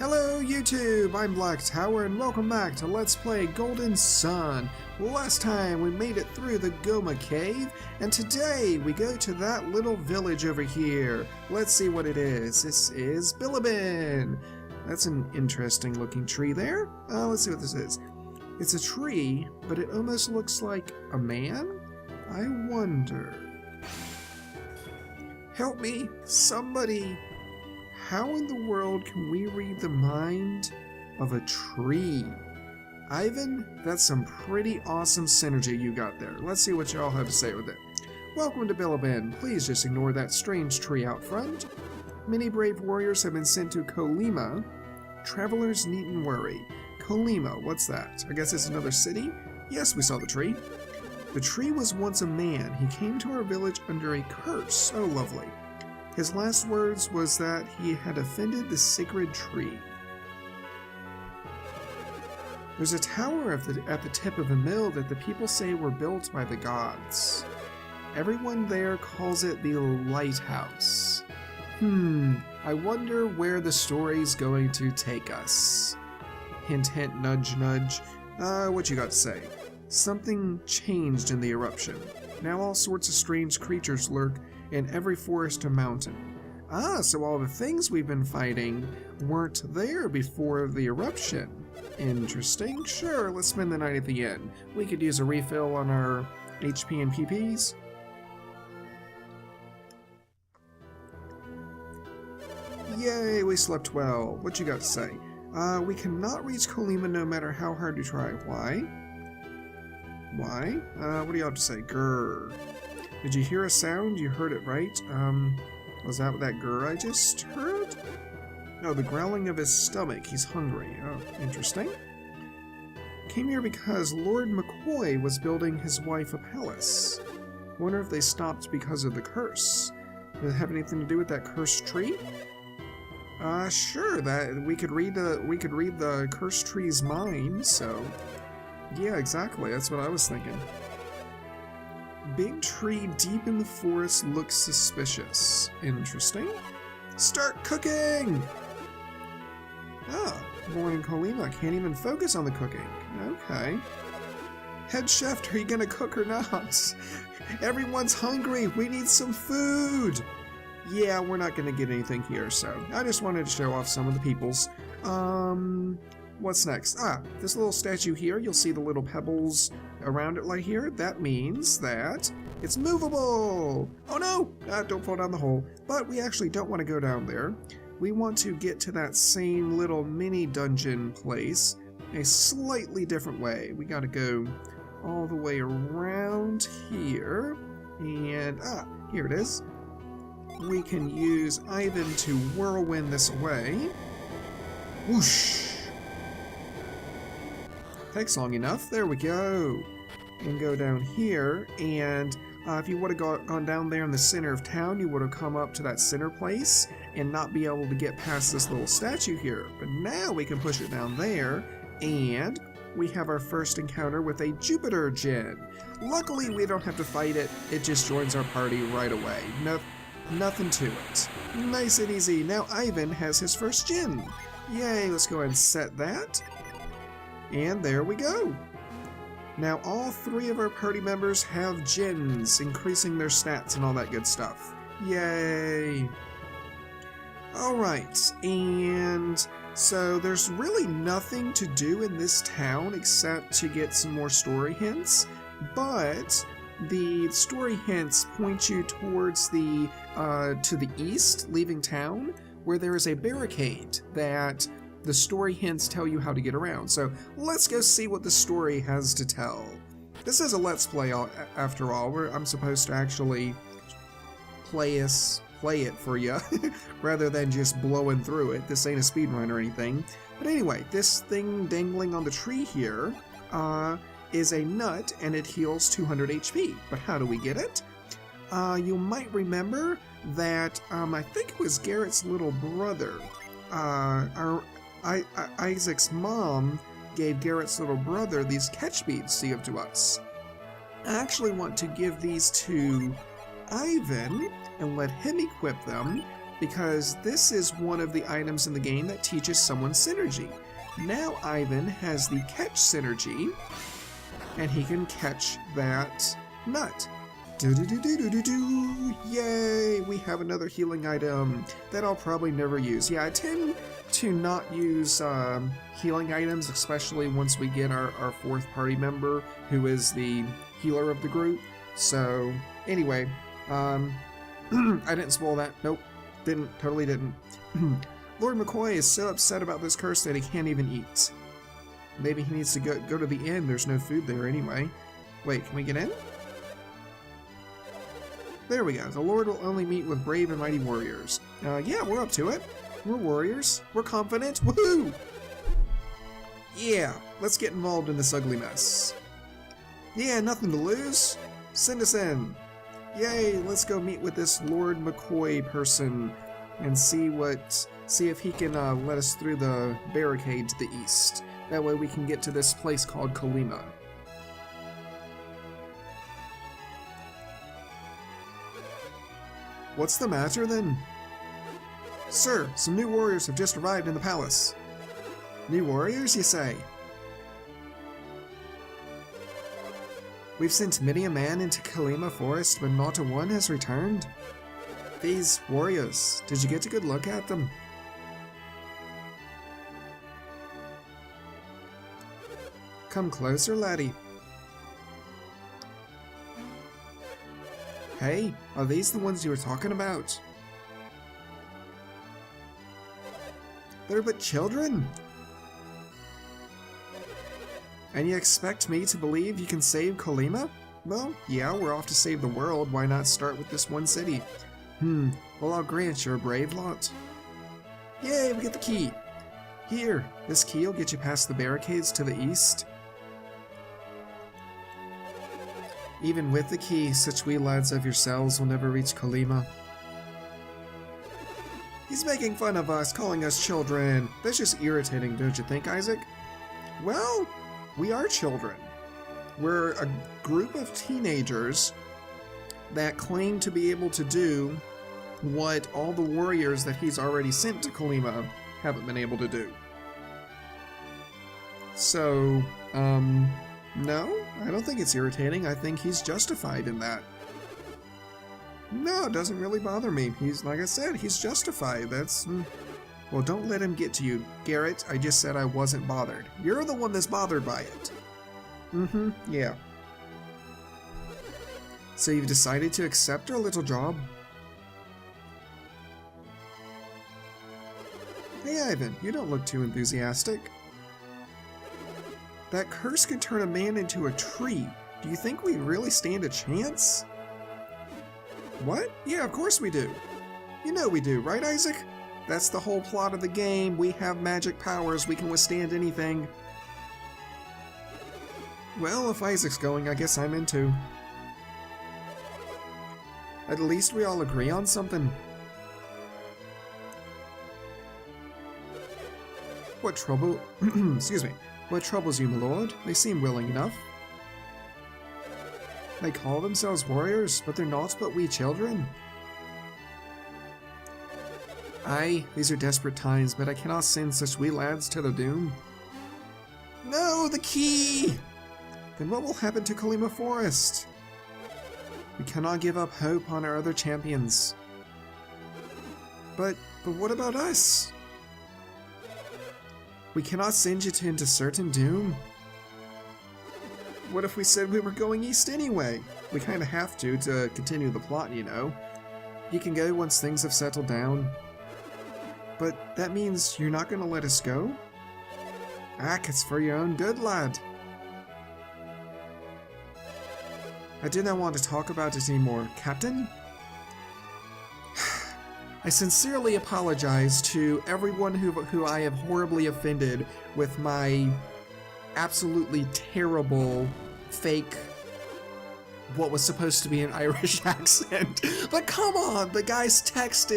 Hello YouTube, I'm Black Tower and welcome back to Let's Play Golden Sun. Last time we made it through the Goma Cave, and today we go to that little village over here. Let's see what it is. This is Bilibin. That's an interesting looking tree there. Let's see what this is. It's a tree, but it almost looks like a man? I wonder. Help me, somebody. How in the world can we read the mind of a tree? Ivan, that's some pretty awesome synergy you got there. Let's see what y'all have to say with it. Welcome to Bilibin. Please just ignore that strange tree out front. Many brave warriors have been sent to Kolyma. Travelers needn't worry. Kolyma, what's that? I guess it's another city? Yes, we saw the tree. The tree was once a man. He came to our village under a curse. Oh, lovely. His last words was that he had offended the sacred tree. There's a tower at the tip of a mill that the people say were built by the gods. Everyone there calls it the lighthouse. I wonder where the story's going to take us. Hint, hint, nudge, nudge. What you got to say? Something changed in the eruption. Now all sorts of strange creatures lurk in every forest and mountain. So all the things we've been fighting weren't there before the eruption. Interesting. Sure, let's spend the night at the inn. We could use a refill on our HP and PPs. Yay, we slept well. What you got to say? We cannot reach Kolyma no matter how hard you try. Why? Why? What do you have to say? Grrr. Did you hear a sound? You heard it right. Was that grr I just heard? No, the growling of his stomach. He's hungry. Oh, interesting. Came here because Lord McCoy was building his wife a palace. Wonder if they stopped because of the curse. Does it have anything to do with that cursed tree? Sure. That we could read the cursed tree's mind. So, yeah, exactly. That's what I was thinking. Big tree deep in the forest looks suspicious. Interesting. Start cooking! Morning Kolyma. Can't even focus on the cooking. Okay. Head chef, are you gonna cook or not? Everyone's hungry. We need some food. Yeah, we're not gonna get anything here, so I just wanted to show off some of the peoples. What's next? This little statue here, you'll see the little pebbles around it right here. That means that it's movable! Oh no! Don't fall down the hole. But we actually don't want to go down there. We want to get to that same little mini dungeon place a slightly different way. We gotta go all the way around here. And, here it is. We can use Ivan to whirlwind this away. Whoosh! Takes long enough. There we go. And go down here, and if you would have gone down there in the center of town, you would have come up to that center place and not be able to get past this little statue here. But now we can push it down there, and we have our first encounter with a Jupiter Djinn. Luckily, we don't have to fight it. It just joins our party right away. Nothing to it. Nice and easy. Now Ivan has his first Djinn. Yay, let's go ahead and set that. And there we go. Now all three of our party members have Djinns, increasing their stats and all that good stuff. Yay! Alright, and so there's really nothing to do in this town except to get some more story hints, but the story hints point you towards the to the east, leaving town, where there is a barricade that the story hints tell you how to get around. So let's go see what the story has to tell. This is a Let's Play after all, where I'm supposed to actually play it for you rather than just blowing through it. This ain't a speedrun or anything. But anyway, this thing dangling on the tree here is a nut, and it heals 200 HP. But how do we get it? You might remember that I think it was Garrett's little brother. Isaac's mom gave Garrett's little brother these catch beads to give to us. I actually want to give these to Ivan and let him equip them, because this is one of the items in the game that teaches someone synergy. Now Ivan has the catch synergy, and he can catch that nut. Do-do-do-do-do-do-do! Yay! We have another healing item that I'll probably never use. Yeah, I tend to not use healing items, especially once we get our fourth party member, who is the healer of the group. So, anyway, I didn't spoil that. Nope. Totally didn't. Lord McCoy is so upset about this curse that he can't even eat. Maybe he needs to go to the inn. There's no food there anyway. Wait, can we get in? There we go. The Lord will only meet with brave and mighty warriors. Yeah, we're up to it. We're warriors. We're confident. Woohoo! Yeah, let's get involved in this ugly mess. Yeah, nothing to lose. Send us in. Yay, let's go meet with this Lord McCoy person and see if he can let us through the barricade to the east. That way we can get to this place called Kolyma. What's the matter then? Sir, some new warriors have just arrived in the palace. New warriors, you say? We've sent many a man into Kolyma Forest, but not a one has returned. These warriors, did you get a good look at them? Come closer, laddie. Hey, are these the ones you were talking about? They're but children. And you expect me to believe you can save Kolyma? Well, yeah, we're off to save the world. Why not start with this one city? Well, I'll grant you're a brave lot. Yay, we get the key. Here, this key will get you past the barricades to the east. Even with the key, such wee lads of yourselves will never reach Kolyma. He's making fun of us, calling us children. That's just irritating, don't you think, Isaac? Well, we are children. We're a group of teenagers that claim to be able to do what all the warriors that he's already sent to Kolyma haven't been able to do. So, no, I don't think it's irritating. I think he's justified in that. No, it doesn't really bother me. He's, like I said, he's justified. That's... Well, don't let him get to you, Garrett. I just said I wasn't bothered. You're the one that's bothered by it. Yeah. So you've decided to accept our little job? Hey, Ivan, you don't look too enthusiastic. That curse can turn a man into a tree. Do you think we really stand a chance? What? Yeah, of course we do. You know we do, right, Isaac? That's the whole plot of the game. We have magic powers. We can withstand anything. Well, if Isaac's going, I guess I'm in too. At least we all agree on something. What trouble... Excuse me. What troubles you, my lord? They seem willing enough. They call themselves warriors, but they're naught but wee children. Aye, these are desperate times, but I cannot send such wee lads to their doom. No, the key! Then what will happen to Kolyma Forest? We cannot give up hope on our other champions. But what about us? We cannot send you into certain doom. What if we said we were going east anyway? We kinda have to continue the plot, you know. You can go once things have settled down. But that means you're not gonna let us go? Ack, it's for your own good, lad. I do not want to talk about it anymore, Captain. I sincerely apologize to everyone who I have horribly offended with my absolutely terrible fake what was supposed to be an Irish accent. But come on, the guy's text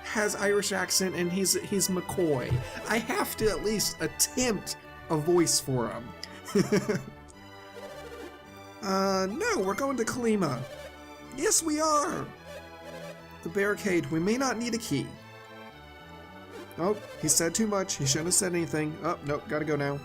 has Irish accent and he's McCoy. I have to at least attempt a voice for him. No, we're going to Kolyma. Yes, we are. The barricade, we may not need a key, Oh, he said too much. He shouldn't have said anything. Oh, nope, gotta go now.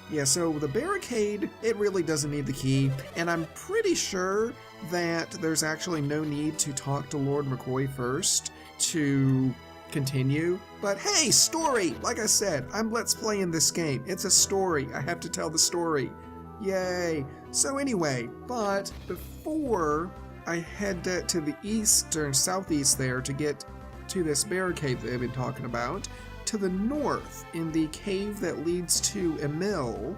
Yeah, so the barricade, it really doesn't need the key, and I'm pretty sure that there's actually no need to talk to Lord McCoy first to continue. But hey, story! Like I said, I'm Let's Playing this game. It's a story. I have to tell the story. Yay! So anyway, but before I head to the east or southeast there to get to this barricade that I've been talking about, to the north, in the cave that leads to a mill,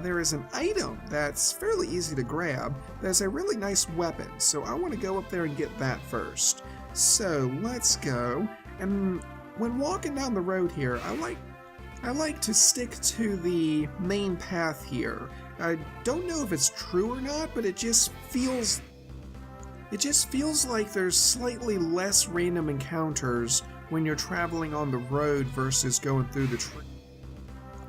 there is an item that's fairly easy to grab that's a really nice weapon, so I want to go up there and get that first. So let's go, and when walking down the road here, I like to stick to the main path here. I don't know if it's true or not, but it just feels like there's slightly less random encounters when you're traveling on the road versus going through the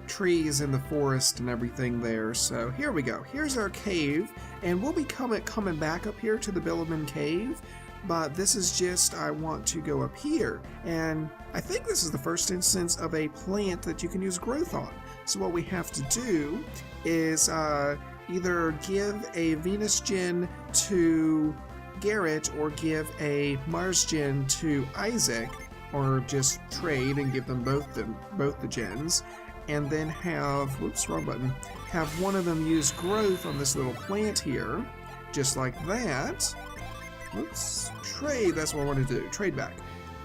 trees in the forest and everything there. So here we go. Here's our cave, and we'll be coming back up here to the Bilibin Cave, but this is just, I want to go up here, and I think this is the first instance of a plant that you can use growth on. So what we have to do is either give a Venus Gem to Garrett or give a Mars Gem to Isaac, or just trade and give them both the gens, and then have, whoops, wrong button, have one of them use growth on this little plant here, just like that. Whoops, trade, that's what I want to do, trade back.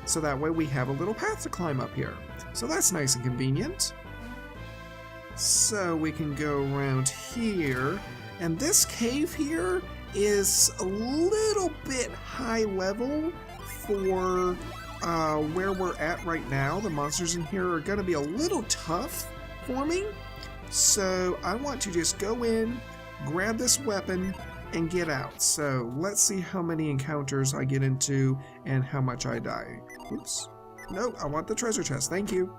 So that way we have a little path to climb up here. So that's nice and convenient. So we can go around here, and this cave here is a little bit high level for where we're at right now. The monsters in here are going to be a little tough for me, so I want to just go in, grab this weapon, and get out. So let's see how many encounters I get into and how much I die. Oops. No, I want the treasure chest. Thank you.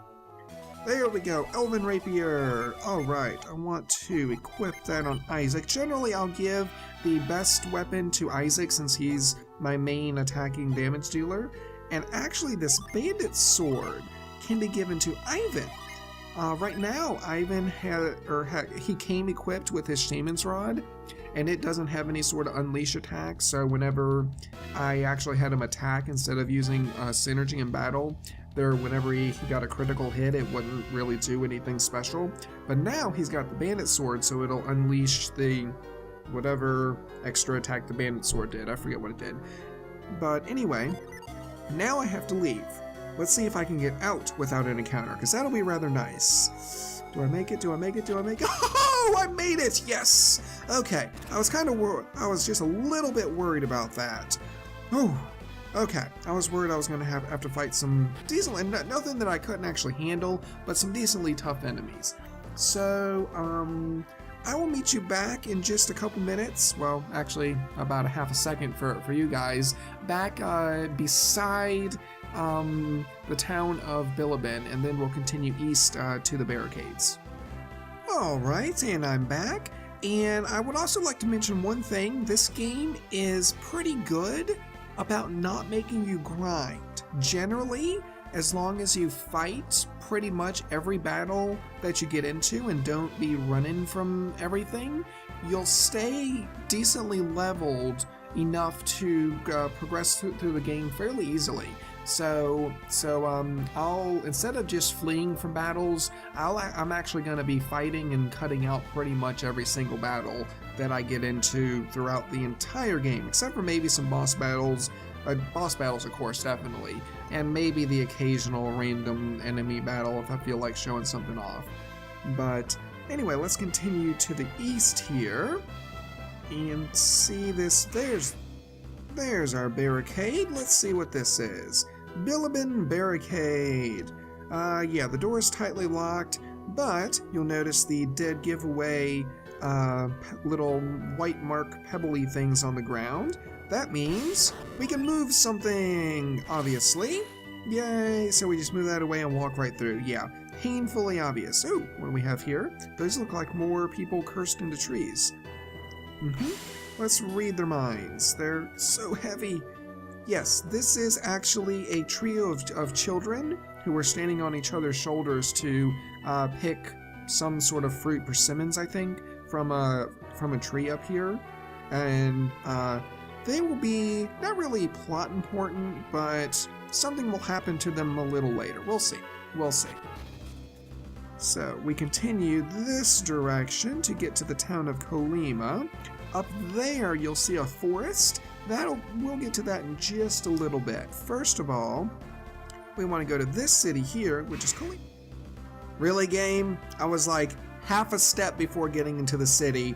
There we go. Elven Rapier. Alright, I want to equip that on Isaac. Generally, I'll give the best weapon to Isaac since he's my main attacking damage dealer. And actually, this bandit sword can be given to Ivan. Right now, Ivan he came equipped with his Shaman's Rod, and it doesn't have any sort of unleash attack, so whenever I actually had him attack instead of using synergy in battle, whenever he got a critical hit, it wouldn't really do anything special. But now he's got the bandit sword, so it'll unleash the whatever extra attack the bandit sword did. I forget what it did. But anyway, now I have to leave. Let's see if I can get out without an encounter, because that'll be rather nice. Do I make it? Do I make it? Do I make it? Oh, I made it! Yes! Okay, I was kind of I was just a little bit worried about that. Oh, okay. I was worried I was going to have to fight some decent, and nothing that I couldn't actually handle, but some decently tough enemies. So, I will meet you back in just a couple minutes. Well, actually, about a half a second for you guys. Back beside the town of Bilibin, and then we'll continue east to the barricades. Alright, and I'm back. And I would also like to mention one thing. This game is pretty good about not making you grind. Generally, as long as you fight pretty much every battle that you get into and don't be running from everything, you'll stay decently leveled enough to progress through the game fairly easily. So I'll, instead of just fleeing from battles, I'm actually going to be fighting and cutting out pretty much every single battle that I get into throughout the entire game, except for maybe some boss battles. Boss battles, of course, definitely, and maybe the occasional random enemy battle if I feel like showing something off. But anyway, let's continue to the east here and see this. There's our barricade. Let's see what this is. Bilibin Barricade. Yeah, the door is tightly locked, but you'll notice the dead giveaway little white mark pebbly things on the ground. That means we can move something, obviously. Yay, so we just move that away and walk right through. Yeah, painfully obvious. Ooh, what do we have here? Those look like more people cursed into trees. Let's read their minds. They're so heavy. Yes, this is actually a trio of children who are standing on each other's shoulders to pick some sort of fruit, persimmons, I think, from a tree up here. And they will be not really plot important, but something will happen to them a little later. We'll see. We'll see. So we continue this direction to get to the town of Colima. Up there, you'll see a forest. We'll get to that in just a little bit. First of all, we want to go to this city here, which is Colima. Really, game? I was like half a step before getting into the city,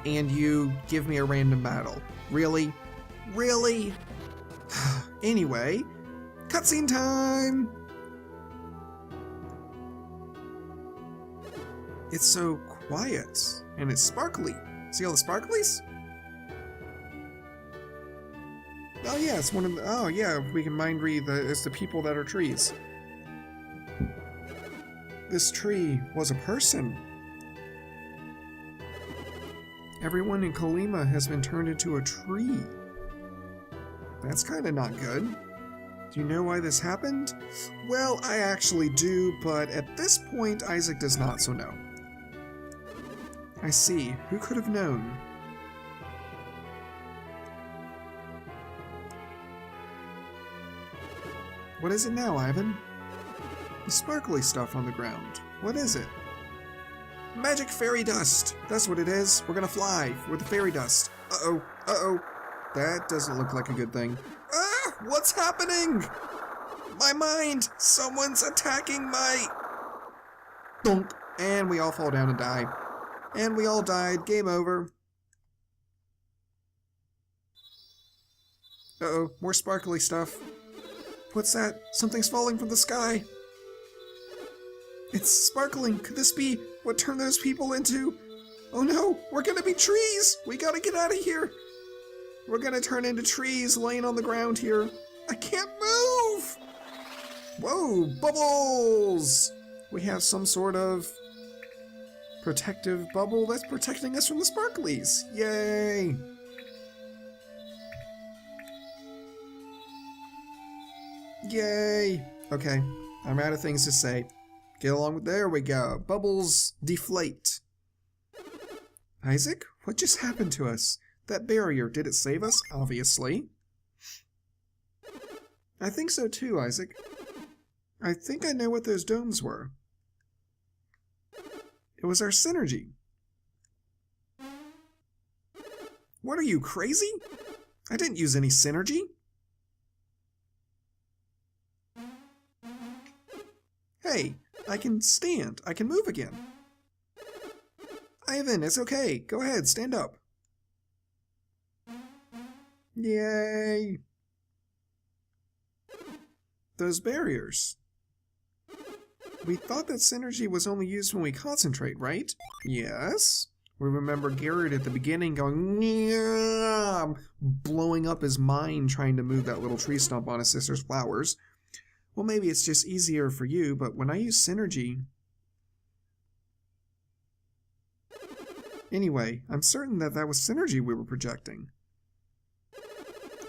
and you give me a random battle. Really? Really? Anyway, cutscene time! It's so quiet, and it's sparkly. See all the sparklies? Oh yeah, it's one of the, oh yeah, we can mind read it's the people that are trees. This tree was a person. Everyone in Colima has been turned into a tree. That's kind of not good. Do you know why this happened? Well, I actually do, but at this point, Isaac does not so know. I see. Who could have known? What is it now, Ivan? The sparkly stuff on the ground. What is it? Magic fairy dust! That's what it is. We're gonna fly with the fairy dust. Uh-oh. Uh-oh. That doesn't look like a good thing. Ah! What's happening? My mind! Someone's attacking my... Dunk! And we all fall down and die. And we all died. Game over. Uh-oh. More sparkly stuff. What's that? Something's falling from the sky. It's sparkling. Could this be what turned those people into? Oh no, we're gonna be trees! We gotta get out of here! We're gonna turn into trees laying on the ground here. I can't move! Whoa, bubbles! We have some sort of protective bubble that's protecting us from the sparklies. Yay! Yay! Okay, I'm out of things to say. Get along with... There we go. Bubbles deflate. Isaac, what just happened to us? That barrier, did it save us? Obviously. I think so too, Isaac. I think I know what those domes were. It was our synergy. What are you, crazy? I didn't use any synergy. Hey, I can stand. I can move again. Ivan, it's okay. Go ahead, stand up. Yay! Those barriers. We thought that synergy was only used when we concentrate, right? Yes. We remember Garrett at the beginning going, "Nyah," blowing up his mind trying to move that little tree stump on his sister's flowers. Well, maybe it's just easier for you, but when I use synergy... Anyway, I'm certain that that was synergy we were projecting.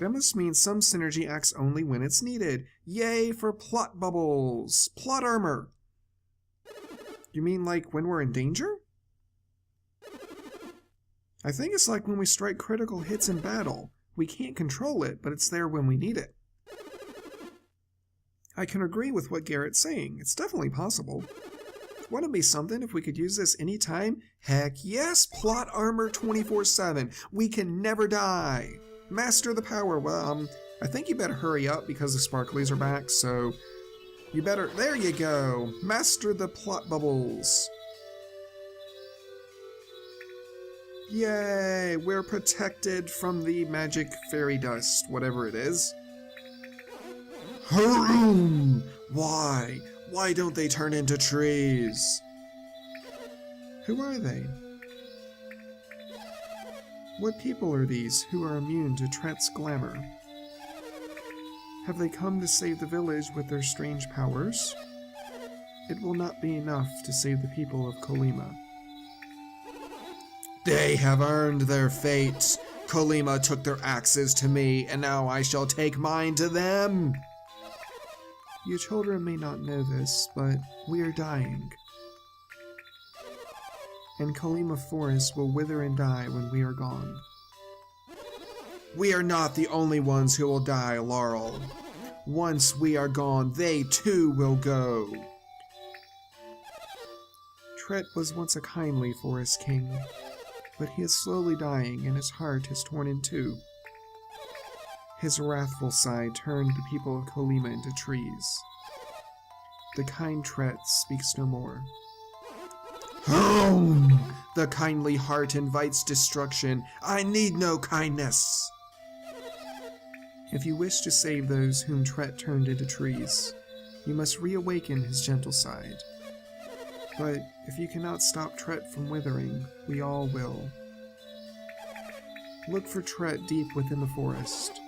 That must mean some synergy acts only when it's needed. Yay for plot bubbles! Plot armor! You mean like when we're in danger? I think it's like when we strike critical hits in battle. We can't control it, but it's there when we need it. I can agree with what Garrett's saying. It's definitely possible. Wouldn't it be something if we could use this anytime? Heck yes! Plot armor 24/7. We can never die. Master the power. Well, I think you better hurry up because the sparklies are back, so you better... There you go! Master the plot bubbles. Yay! We're protected from the magic fairy dust, whatever it is. Haroom! Why? Why don't they turn into trees? Who are they? What people are these who are immune to Tret's glamour? Have they come to save the village with their strange powers? It will not be enough to save the people of Colima. They have earned their fate. Kolima took their axes to me, and now I shall take mine to them. You children may not know this, but we are dying. And Kolima Forest will wither and die when we are gone. We are not the only ones who will die, Laurel. Once we are gone, they too will go. Tret was once a kindly forest king, but he is slowly dying and his heart is torn in two. His wrathful side turned the people of Kolima into trees. The kind Tret speaks no more. Home! The kindly heart invites destruction. I need no kindness. If you wish to save those whom Tret turned into trees, you must reawaken his gentle side. But if you cannot stop Tret from withering, we all will. Look for Tret deep within the forest.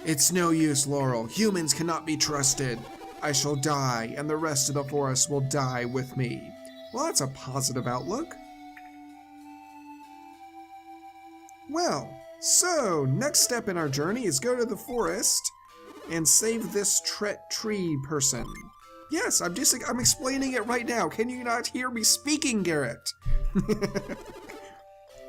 It's no use, Laurel. Humans cannot be trusted. I shall die, and the rest of the forest will die with me. Well, that's a positive outlook. Well, so next step in our journey is go to the forest and save this Tret tree person. Yes, I'm explaining it right now. Can you not hear me speaking, Garrett?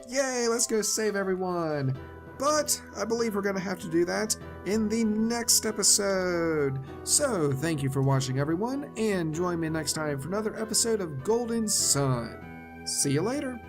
Yay, let's go save everyone. But I believe we're going to have to do that in the next episode. So, thank you for watching, everyone, and join me next time for another episode of Golden Sun. See you later.